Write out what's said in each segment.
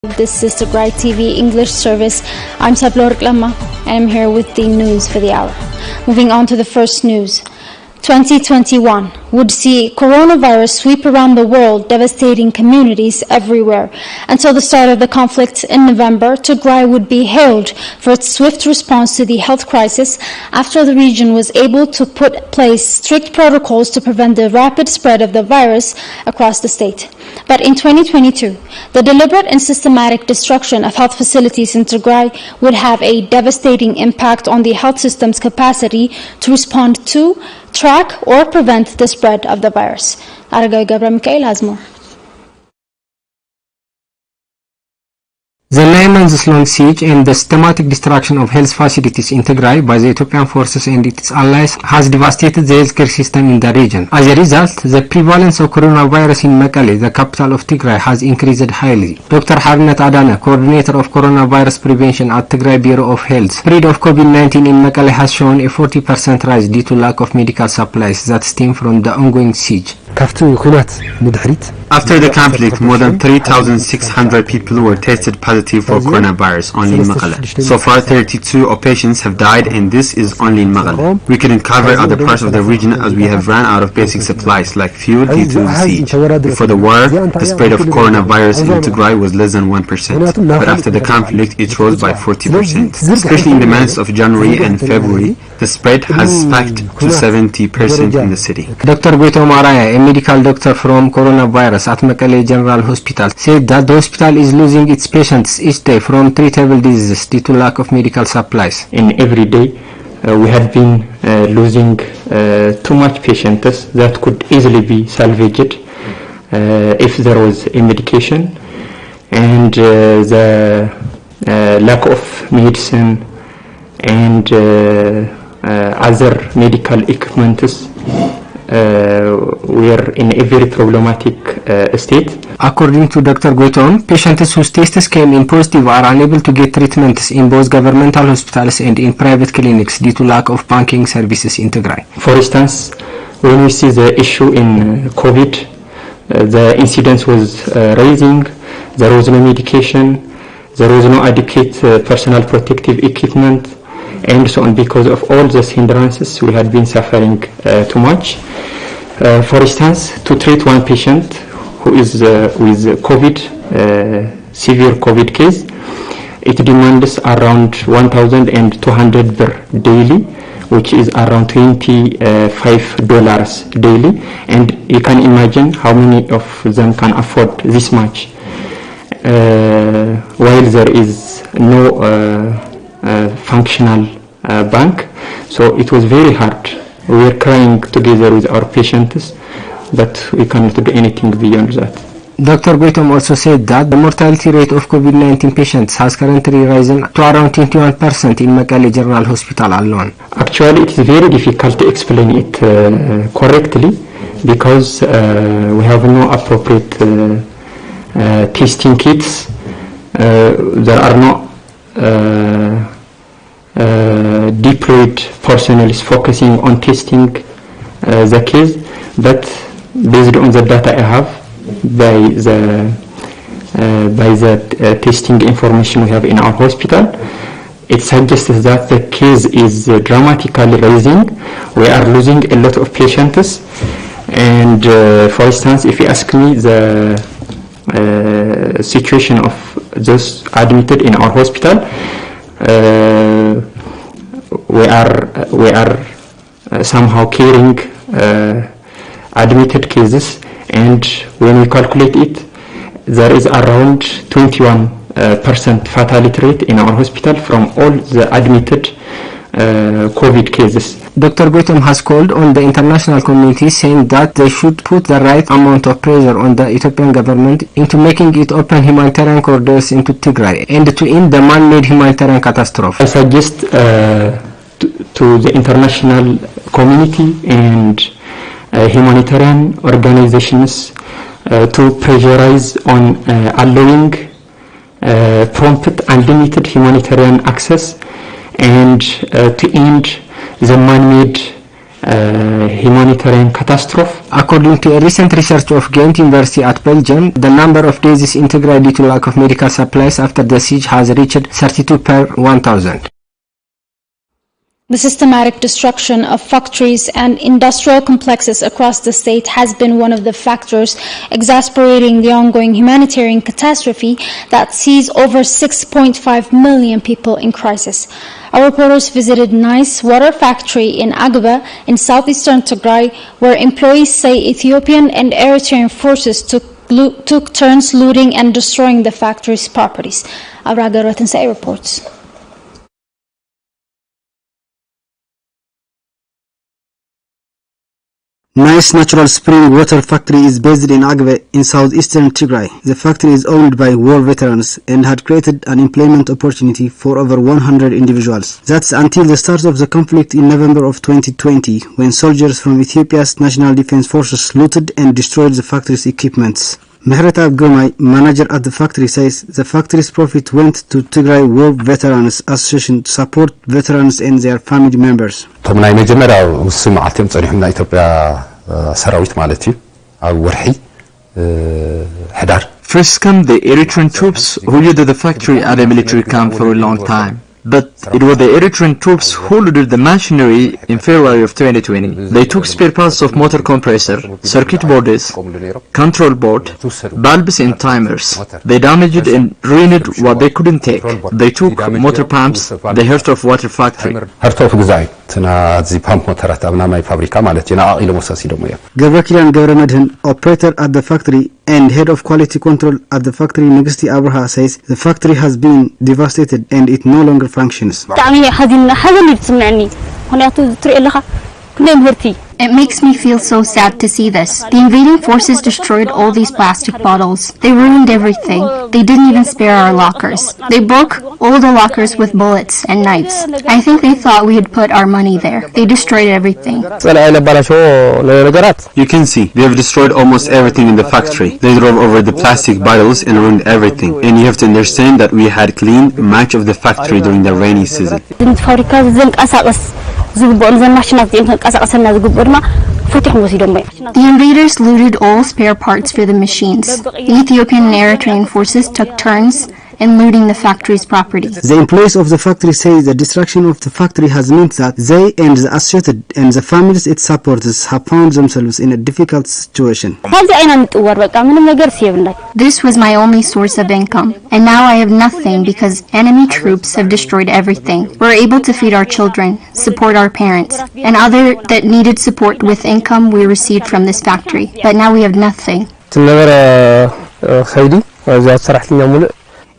This is Tigrai TV English service. I'm Sablor Klama and I'm here with the news for the hour. Moving on to the first news. 2021 would see coronavirus sweep around the world, devastating communities everywhere. Until the start of the conflict in November, Tigray would be hailed for its swift response to the health crisis after the region was able to put in place strict protocols to prevent the rapid spread of the virus across the state. But in 2022, the deliberate and systematic destruction of health facilities in Tigray would have a devastating impact on the health system's capacity to respond to, track, or prevent the spread of the virus. Aragay Gabra Mikhail has more. The 9 months long siege and the systematic destruction of health facilities in Tigray by the Ethiopian forces and its allies has devastated the healthcare system in the region. As a result, the prevalence of coronavirus in Mekelle, the capital of Tigray, has increased highly. Dr. Harnet Adana, coordinator of coronavirus prevention at Tigray Bureau of Health, spread of COVID-19 in Mekelle has shown a 40% rise due to lack of medical supplies that stem from the ongoing siege. After the conflict, more than 3,600 people were tested positive for coronavirus only in Mekelle. So far, 32 patients have died, and this is only in Mekelle. We couldn't cover other parts of the region as we have run out of basic supplies like fuel due to the siege. Before the war, the spread of coronavirus in Tigray was less than 1%, but after the conflict, it rose by 40%. Especially in the months of January and February, the spread has spiked to 70% in the city. Dr. Guito Maraya, a medical doctor from coronavirus at Mekelle General Hospital, said that the hospital is losing its patients each day from treatable diseases due to lack of medical supplies. In every day, we had been losing too much patients that could easily be salvaged if there was a medication, and the lack of medicine and other medical equipments were in a very problematic state. According to Dr. Guiton, patients whose tests came in positive are unable to get treatments in both governmental hospitals and in private clinics due to lack of banking services in Tigray. For instance, when we see the issue in COVID, the incidence was rising, there was no medication, there was no adequate personal protective equipment, and so on. Because of all those hindrances, we had been suffering too much. For instance, to treat one patient who is with COVID, severe COVID case, it demands around 1,200 birr daily, which is around $25 daily, and you can imagine how many of them can afford this much, while there is no functional bank. So it was very hard. We were crying together with our patients, but we cannot do anything beyond that. Dr. Guitom also said that the mortality rate of COVID-19 patients has currently risen to around 21% in Mekelle General Hospital alone. Actually, it is very difficult to explain it correctly because we have no appropriate testing kits. There are no deployed personnel focusing on testing the case, but based on the data I have, by the testing information we have in our hospital, it suggests that the case is dramatically rising. We are losing a lot of patients, and for instance, if you ask me the situation of those admitted in our hospital, we are somehow carrying admitted cases, and when we calculate it, there is around 21% fatality rate in our hospital from all the admitted COVID cases. Dr. Guitom has called on the international community, saying that they should put the right amount of pressure on the Ethiopian government into making it open humanitarian corridors into Tigray and to end the man-made humanitarian catastrophe. I suggest to the international community and humanitarian organizations to pressurize on allowing prompt and limited humanitarian access and to end the man-made humanitarian catastrophe. According to a recent research of Ghent University at Belgium, the number of deaths in Tigray due to lack of medical supplies after the siege has reached 32 per 1,000. The systematic destruction of factories and industrial complexes across the state has been one of the factors exacerbating the ongoing humanitarian catastrophe that sees over 6.5 million people in crisis. Our reporters visited Nice Water Factory in Agaba in southeastern Tigray, where employees say Ethiopian and Eritrean forces took turns looting and destroying the factory's properties. Araga Rotensay reports. Nice Natural Spring Water Factory is based in Agbe in southeastern Tigray. The factory is owned by war veterans and had created an employment opportunity for over 100 individuals. That's until the start of the conflict in November of 2020, when soldiers from Ethiopia's National Defense Forces looted and destroyed the factory's equipments. Mehreta Gomai, manager at the factory, says the factory's profit went to Tigray War Veterans Association to support veterans and their family members. طبعا مجمرة والسمعة صريحنا إثيوبيا سراويت مالتي أو ورحي حدار. First come the Eritrean troops who looted the factory at a military camp for a long time. But it was the Eritrean troops who looted the machinery in February of 2020. They took spare parts of motor compressor, circuit boards, control board, bulbs and timers. They damaged and ruined what they couldn't take. They took motor pumps, the heart of water factory. Gavrakilan Gavramedhan, operator at the factory and head of quality control at the factory, Nigsti Abraha, says the factory has been devastated and it no longer functions. It makes me feel so sad to see this. The invading forces destroyed all these plastic bottles. They ruined everything. They didn't even spare our lockers. They broke all the lockers with bullets and knives. I think they thought we had put our money there. They destroyed everything. You can see, they have destroyed almost everything in the factory. They drove over the plastic bottles and ruined everything. And you have to understand that we had cleaned much of the factory during the rainy season. The invaders looted all spare parts for the machines. The Ethiopian and Eritrean forces took turns in looting the factory's properties. The employees of the factory say the destruction of the factory has meant that they and the associated and the families it supports have found themselves in a difficult situation. This was my only source of income, and now I have nothing because enemy troops have destroyed everything. We're able to feed our children, support our parents, and other that needed support with income we received from this factory, but now we have nothing.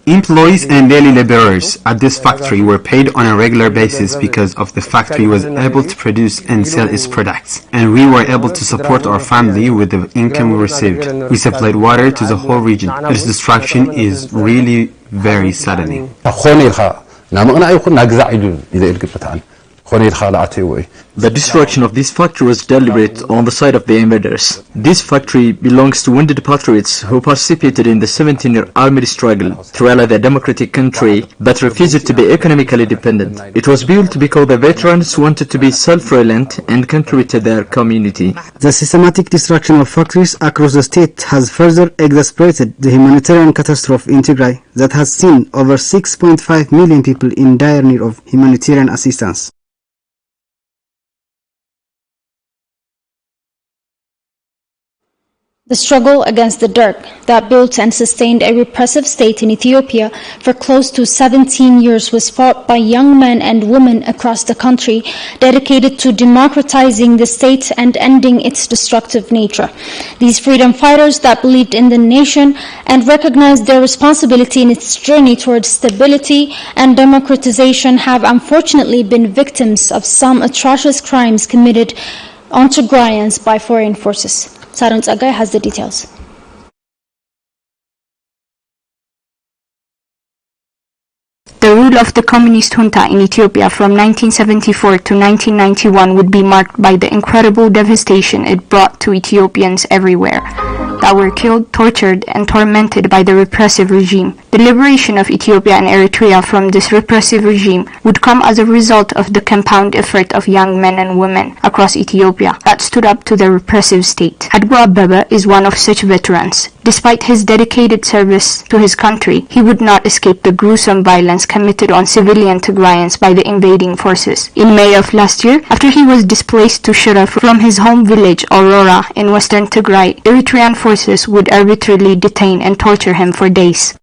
Employees and daily laborers at this factory were paid on a regular basis because of the factory was able to produce and sell its products, and we were able to support our family with the income we received. We supplied water to the whole region. Its destruction is really very saddening. The destruction of this factory was deliberate on the side of the invaders. This factory belongs to wounded patriots who participated in the 17-year armed struggle to realize a democratic country that refused to be economically dependent. It was built because the veterans wanted to be self-reliant and contribute to their community. The systematic destruction of factories across the state has further exacerbated the humanitarian catastrophe in Tigray that has seen over 6.5 million people in dire need of humanitarian assistance. The struggle against the Derg that built and sustained a repressive state in Ethiopia for close to 17 years was fought by young men and women across the country dedicated to democratizing the state and ending its destructive nature. These freedom fighters that believed in the nation and recognized their responsibility in its journey towards stability and democratization have unfortunately been victims of some atrocious crimes committed on Tigrayans by foreign forces. Saran Tsagai has the details. The rule of the communist junta in Ethiopia from 1974 to 1991 would be marked by the incredible devastation it brought to Ethiopians everywhere that were killed, tortured, and tormented by the repressive regime. The liberation of Ethiopia and Eritrea from this repressive regime would come as a result of the compound effort of young men and women across Ethiopia that stood up to the repressive state. Hadgu Abebe is one of such veterans. Despite his dedicated service to his country, he would not escape the gruesome violence committed on civilian Tigrayans by the invading forces. In May of last year, after he was displaced to Shira from his home village Aurora in western Tigray, Eritrean forces would arbitrarily detain and torture him for days.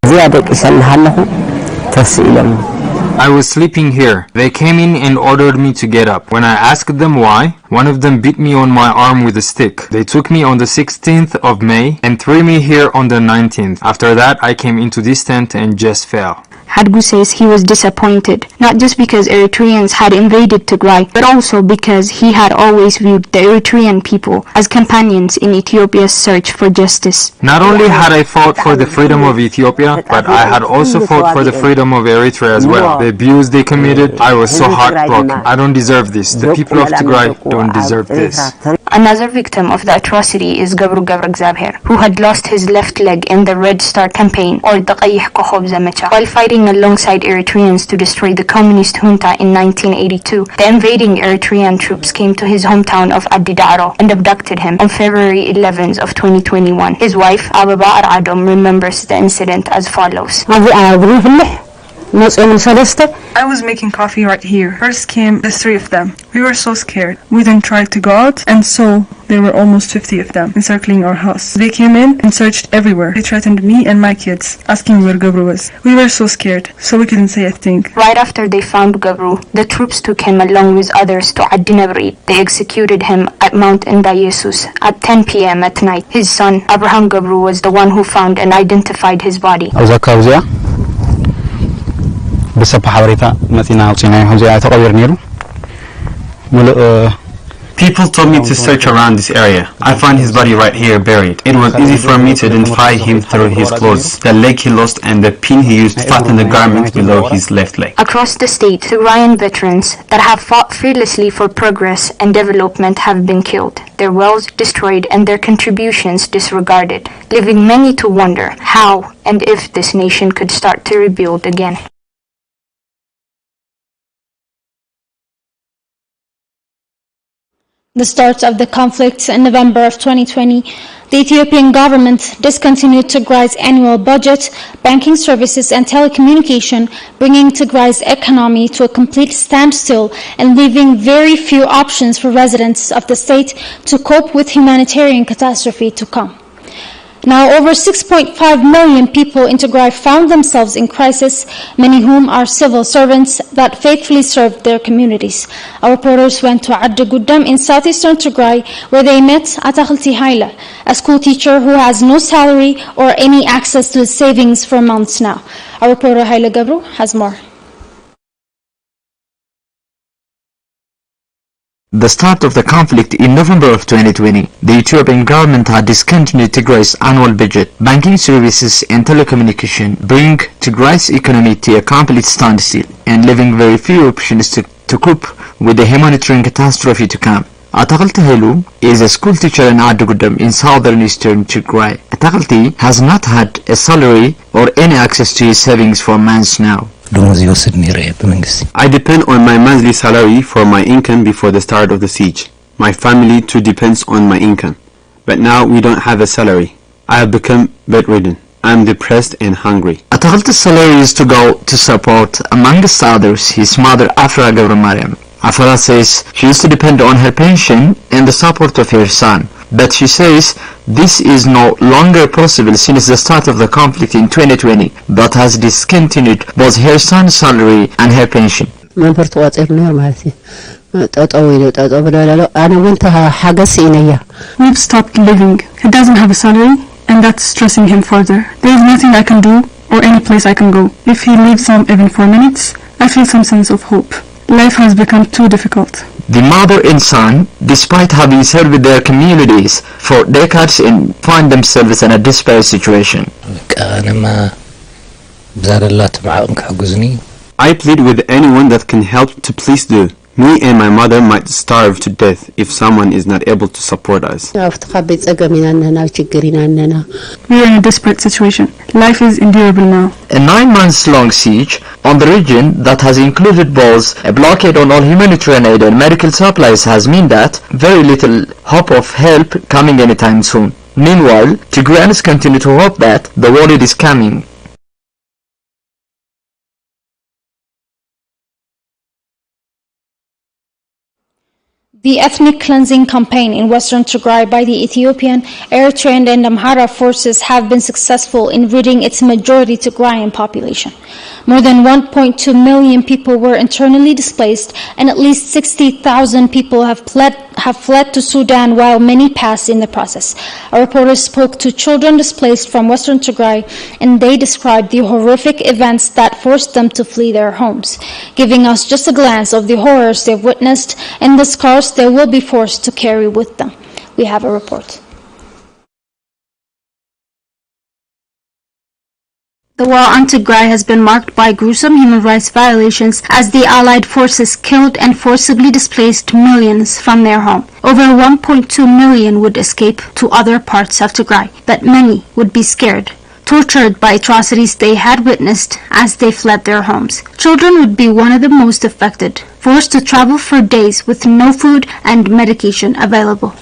I was sleeping here. They came in and ordered me to get up. When I asked them why, one of them beat me on my arm with a stick. They took me on the 16th of May and threw me here on the 19th. After that, I came into this tent and just fell. Hadgu says he was disappointed, not just because Eritreans had invaded Tigray, but also because he had always viewed the Eritrean people as companions in Ethiopia's search for justice. Not only had I fought for the freedom of Ethiopia, but I had also fought for the freedom of Eritrea as well. The abuse they committed, I was so heartbroken. I don't deserve this. The people of Tigray don't deserve this. Another victim of the atrocity is Gabru Gabragzabher, who had lost his left leg in the Red Star campaign, or the Qayih Kohob Zamecha, while fighting alongside Eritreans to destroy the communist junta in 1982. The invading Eritrean troops came to his hometown of Adidaro and abducted him on February 11th of 2021. His wife, Ababa Aradom, remembers the incident as follows. I was making coffee right here. First came the three of them. We were so scared. We then tried to go out, and so there were almost 50 of them encircling our house. They came in and searched everywhere. They threatened me and my kids, asking where Gabru was. We were so scared, so we couldn't say a thing. Right after they found Gabru, the troops took him along with others to Adinabri. They executed him at Mount Ndayesus at 10 p.m. at night. His son, Abraham Gabru, was the one who found and identified his body. People told me to search around this area. I found his body right here buried. It was easy for me to identify him through his clothes, the leg he lost and the pin he used to fasten the garment below his left leg. Across the state, Tigrayan veterans that have fought fearlessly for progress and development have been killed, their wells destroyed and their contributions disregarded, leaving many to wonder how and if this nation could start to rebuild again. The start of the conflict in November of 2020, the Ethiopian government discontinued Tigray's annual budget, banking services and telecommunication, bringing Tigray's economy to a complete standstill and leaving very few options for residents of the state to cope with humanitarian catastrophe to come. Now, over 6.5 million people in Tigray found themselves in crisis, many whom are civil servants that faithfully served their communities. Our reporters went to Adde Guddam in southeastern Tigray, where they met Atakhilti Haile, a school teacher who has no salary or any access to his savings for months now. Our reporter Haile Gabru has more. The start of the conflict in November of 2020, the Ethiopian government had discontinued Tigray's annual budget, banking services and telecommunication, bringing Tigray's economy to a complete standstill and leaving very few options to cope with the humanitarian catastrophe to come. Atakhilti Haile is a school teacher in Adde Guddam in southern eastern Tigray. Atakhilti has not had a salary or any access to his savings for months now. I depend on my monthly salary for my income before the start of the siege. My family too depends on my income. But now we don't have a salary. I have become bedridden. I am depressed and hungry. Atakhilti's salary is to go to support, amongst others, his mother Afra Gabramariam. Afra says she used to depend on her pension and the support of her son. But she says this is no longer possible since the start of the conflict in 2020, but has discontinued both her son's salary and her pension. We've stopped living. He doesn't have a salary, and that's stressing him further. There's nothing I can do or any place I can go. If he leaves home even for minutes, I feel some sense of hope. Life has become too difficult. The mother and son, despite having served their communities for decades, find themselves in a desperate situation. I plead with anyone that can help to please do. Me and my mother might starve to death if someone is not able to support us. We are in a desperate situation. Life is endurable now. A 9-month-long siege on the region that has included both a blockade on all humanitarian aid and medical supplies has meant that very little hope of help coming anytime soon. Meanwhile, Tigrayans continue to hope that the world is coming. The ethnic cleansing campaign in western Tigray by the Ethiopian, Eritrean and Amhara forces have been successful in ridding its majority Tigrayan population. More than 1.2 million people were internally displaced and at least 60,000 people have fled to Sudan while many passed in the process. Our reporter spoke to children displaced from western Tigray and they described the horrific events that forced them to flee their homes, giving us just a glance of the horrors they've witnessed and the scars they will be forced to carry with them. We have a report. The war on Tigray has been marked by gruesome human rights violations as the Allied forces killed and forcibly displaced millions from their home. Over 1.2 million would escape to other parts of Tigray, but many would be scared, tortured by atrocities they had witnessed as they fled their homes. Children would be one of the most affected, forced to travel for days with no food and medication available.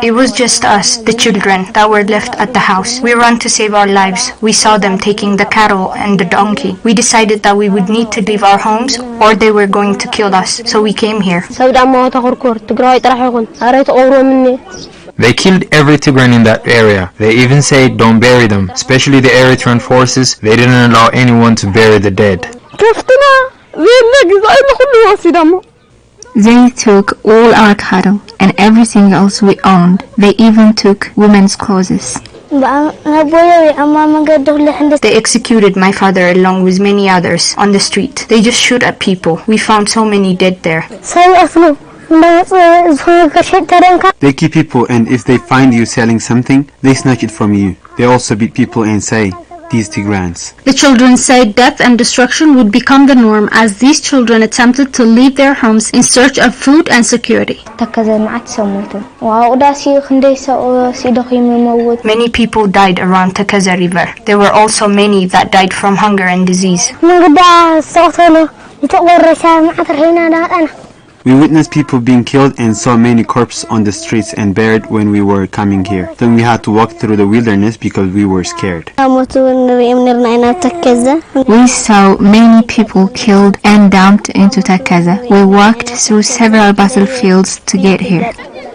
It was just us, the children, that were left at the house. We ran to save our lives. We saw them taking the cattle and the donkey. We decided that we would need to leave our homes or they were going to kill us, so we came here. They killed every Tigrayan in that area. They even said don't bury them, especially the Eritrean forces. They didn't allow anyone to bury the dead. They took all our cattle and everything else we owned. They even took women's clothes. They executed my father along with many others on the street. They just shoot at people. We found so many dead there. They keep people, and if they find you selling something, they snatch it from you. They also beat people and say, these Tigrayans. The children said death and destruction would become the norm as these children attempted to leave their homes in search of food and security. Many people died around Takaza River. There were also many that died from hunger and disease. We witnessed people being killed and saw many corpses on the streets and buried when we were coming here. Then we had to walk through the wilderness because we were scared. We saw many people killed and dumped into Takaza. We walked through several battlefields to get here.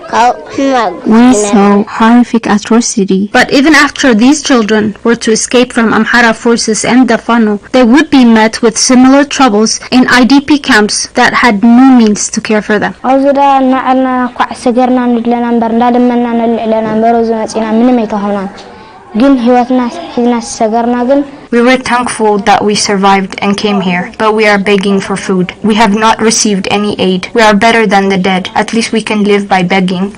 We saw horrific atrocity. But even after these children were to escape from Amhara forces and the Fano, they would be met with similar troubles in IDP camps that had no means to care for them. We were thankful that we survived and came here, but we are begging for food. We have not received any aid. We are better than the dead. At least we can live by begging.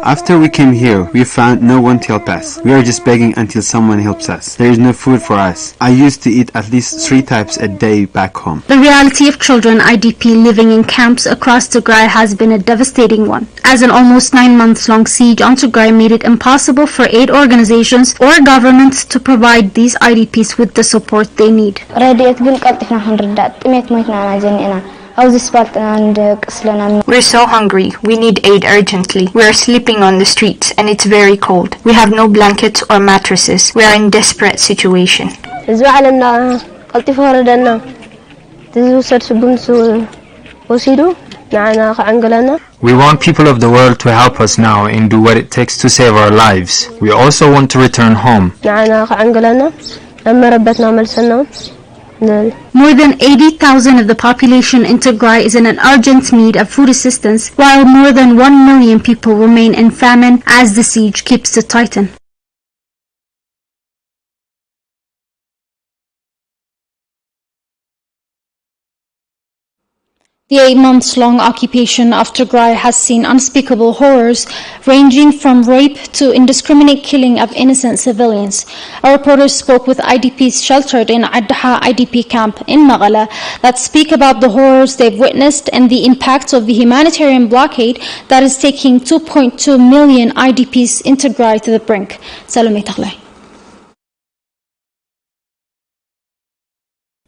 After we came here, we found no one to help us. We are just begging until someone helps us. There is no food for us. I used to eat at least 3 times a day back home. The reality of children IDP living in camps across Tigray has been a devastating one, as an almost 9-month-long siege on Tigray made it impossible for aid organizations or governments to provide these IDPs with the support they need. We're so hungry. We need aid urgently. We are sleeping on the streets and it's very cold. We have no blankets or mattresses. We are in desperate situation. We want people of the world to help us now and do what it takes to save our lives. We also want to return home. More than 80,000 of the population in Tigray is in an urgent need of food assistance, while more than 1 million people remain in famine as the siege keeps to tighten. The 8-month-long occupation of Tigray has seen unspeakable horrors ranging from rape to indiscriminate killing of innocent civilians. Our reporters spoke with IDPs sheltered in Addaha IDP camp in Magala that speak about the horrors they've witnessed and the impacts of the humanitarian blockade that is taking 2.2 million IDPs in Tigray to the brink. Salome Taglai.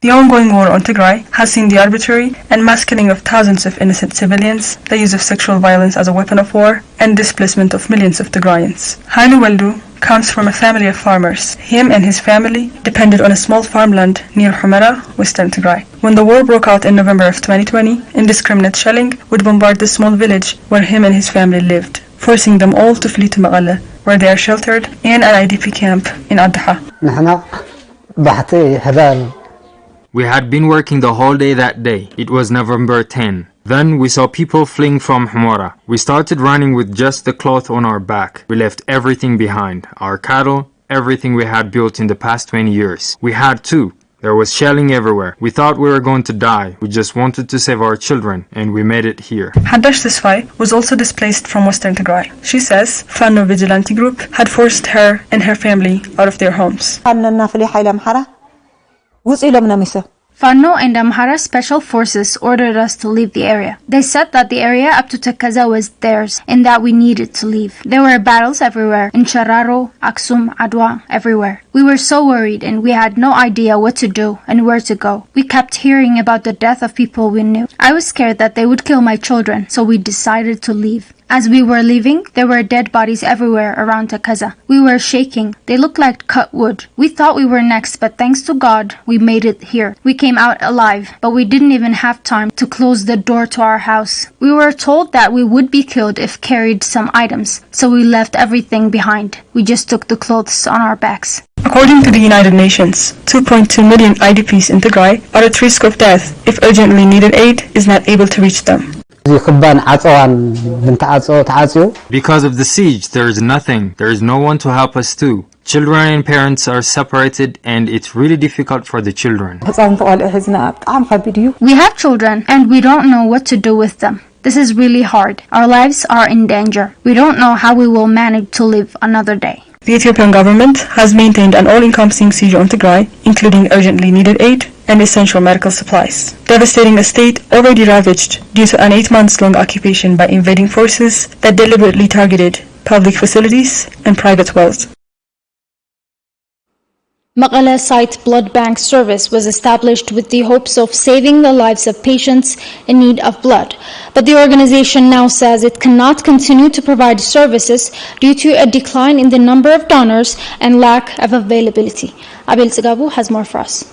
The ongoing war on Tigray has seen the arbitrary and mass killing of thousands of innocent civilians, the use of sexual violence as a weapon of war, and displacement of millions of Tigrayans. Hailu Weldu comes from a family of farmers. Him and his family depended on a small farmland near Humera, western Tigray. When the war broke out in November of 2020, indiscriminate shelling would bombard the small village where him and his family lived, forcing them all to flee to Magala, where they are sheltered in an IDP camp in Addaha. We had been working the whole day that day. It was November 10. Then we saw people fleeing from Humera. We started running with just the cloth on our back. We left everything behind. Our cattle, everything we had built in the past 20 years. We had to. There was shelling everywhere. We thought we were going to die. We just wanted to save our children, and we made it here. Hadash Tesfai was also displaced from western Tigray. She says Fano Vigilante Group had forced her and her family out of their homes. Fano and Amhara special forces ordered us to leave the area. They said that the area up to Takaza was theirs and that we needed to leave. There were battles everywhere, in Shararo, Aksum, Adwa, everywhere. We were so worried and we had no idea what to do and where to go. We kept hearing about the death of people we knew. I was scared that they would kill my children, so we decided to leave. As we were leaving, there were dead bodies everywhere around Takaza. We were shaking. They looked like cut wood. We thought we were next, but thanks to God, we made it here. We came out alive, but we didn't even have time to close the door to our house. We were told that we would be killed if carried some items, so we left everything behind. We just took the clothes on our backs. According to the United Nations, 2.2 million IDPs in Tigray are at risk of death if urgently needed aid is not able to reach them. Because of the siege, there is nothing. There is no one to help us too. Children and parents are separated and it's really difficult for the children. We have children and we don't know what to do with them. This is really hard. Our lives are in danger. We don't know how we will manage to live another day. The Ethiopian government has maintained an all-encompassing siege on Tigray, including urgently needed aid and essential medical supplies, devastating a state already ravaged due to an 8-month-long occupation by invading forces that deliberately targeted public facilities and private wealth. Magala Site Blood Bank Service was established with the hopes of saving the lives of patients in need of blood. But the organization now says it cannot continue to provide services due to a decline in the number of donors and lack of availability. Abel Tsigabu has more for us.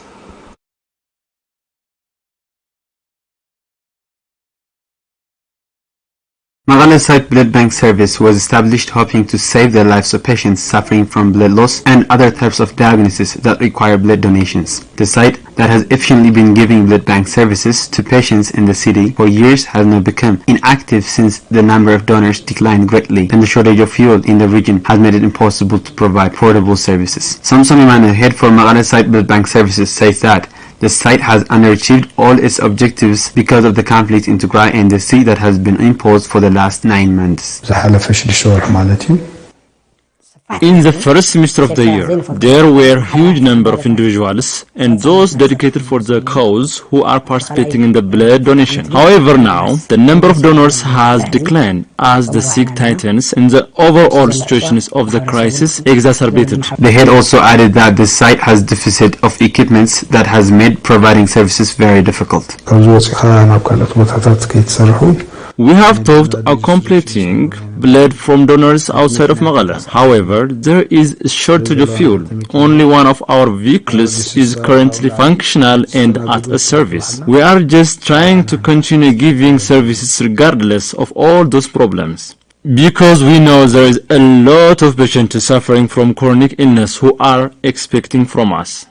Magala Site Blood Bank Service was established hoping to save the lives of patients suffering from blood loss and other types of diagnoses that require blood donations. The site that has efficiently been giving blood bank services to patients in the city for years has now become inactive since the number of donors declined greatly and the shortage of fuel in the region has made it impossible to provide portable services. Samson Imane, head for Magala Site Blood Bank Services, says that the site has underachieved all its objectives because of the conflict in Tigray and the siege that has been imposed for the last 9 months. In the first semester of the year, there were a huge number of individuals and those dedicated for the cause who are participating in the blood donation. However, now, the number of donors has declined as the siege tightens and the overall situation of the crisis exacerbated. The head also added that the site has deficit of equipments that has made providing services very difficult. We have thought of completing blood from donors outside of Magala. However, there is a shortage of fuel. Only one of our vehicles is currently functional and at a service. We are just trying to continue giving services regardless of all those problems. Because we know there is a lot of patients suffering from chronic illness who are expecting from us.